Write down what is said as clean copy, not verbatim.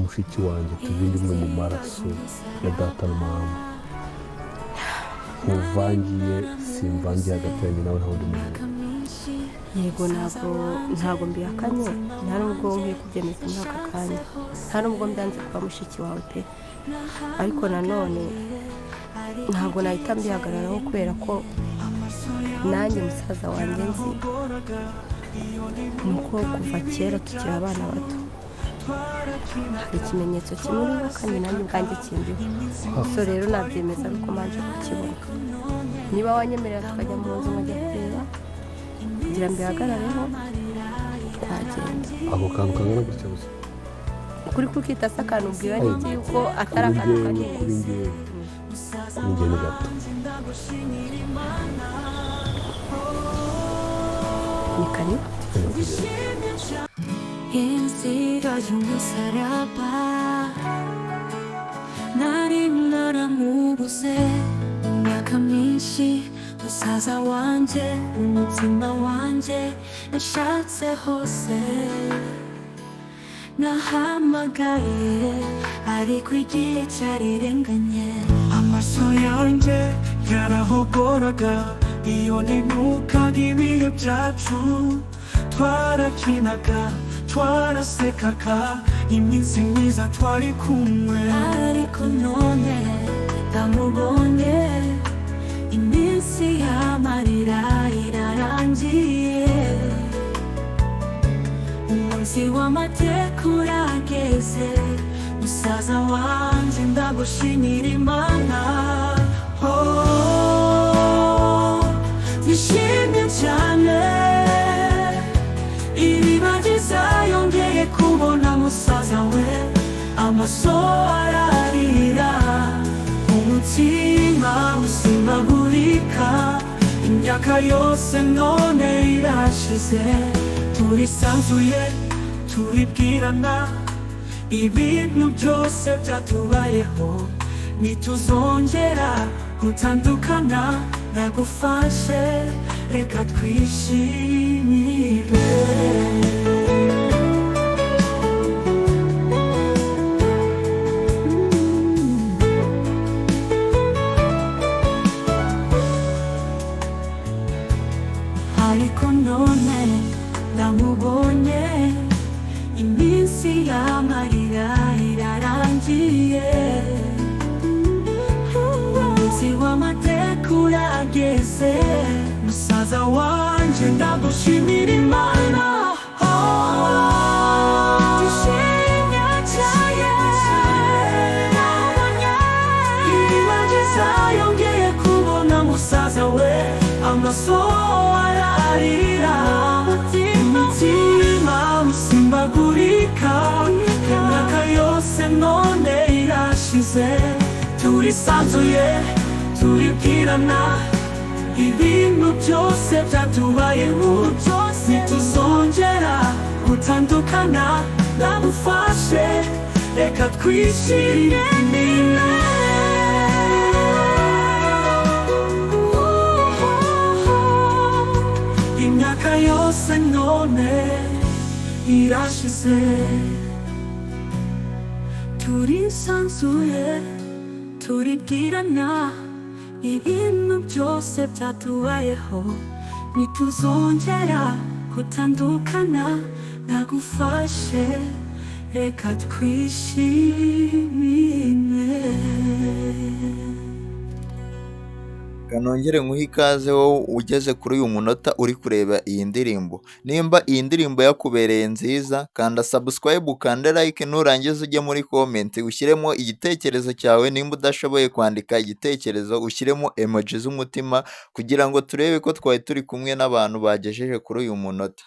mushiki wanjye tubindi imwe mu maraso ya data na mama, nkuvangiye simvangiye hagati yanjye nawe nta wundi muntu. yego ntabwo mbihakanye, nta nubwo nkwiye kubyemeza muri aka kanya, nta nubwo mbyanze kuba mushiki wawe pe, ariko nanone ntabwo nahita mbihagararaho kubera ko nanjye musaza wanjye nzi nuko kuva kera tukiri abana bato hari ikimenyetso kimuriho kandi nanjye ubwanjye kindiho, so rero nabyemeza ariko manje kukibona. Niba wanyemerera tukajya mu nzu nkajya kureba kugira mbihagarareho twagenda. Ako kantu kangana gutya gusa ukuri kukita se akantu ubwira n'iki yuko atari akantu kanini. kuri njye ni gato. Ni kanini 인생이 가지고 살아봐 나를 너라 무보세 약한 민시 사사 완제 무tima 완제 샷세 호세 나 한마가에 아리퀴기 자리를 가냐 아마서야 이제 야라호 보라가 이혼이 누가기 위협자주 twarakinaka twarasekaka iminsi myiza twari kumwe ariko none ndamubonye iminsi y'amarira irarangiye umunsi w'amateka urageze musaza wanje ndagushimira Imana nishimye cyane iribagiza yongeye kubona musaza we amaso ararira umutima usimbagurika imyaka yose none irashize turisanzuye turibwirana ibintu byose byatubayeho ntituzongera gutandukana nagufashe reka twishimire ariko none ndamubonye iminsi y'amarira irarangiye umunsi w'amateka urageze musaza wanje ndagushimira Imana ishimye cyane iribagiza yongeye kubona musaza we amaso ararira umutima usimbagurika imyaka yose none irashize turisanzuye turibwirana ibintu byose byatubayeho ntituzongera gutandukana ndagufashe reka twishimire imyaka yose none irashize turisanzuye turibwirana ibintu byose byatubayeho ntituzongera gutandukana ndagufashe reka twishimire. Kanongere nkuhe ikaze wowe ugeze kuri uyu munota uri kureba iyi ndirimbo. Nimba iyi ndirimbo yakubereye nziza, kanda subscribe, ukande like, nurangiza ujye muri comment ushyiremo igitekerezo cyawe. Nimba udashoboye kwandika igitekerezo ushyiremo emoji z'umutima kugira ngo turebe ko twari turi kumwe n'abantu bagejeje kuri uyu munota.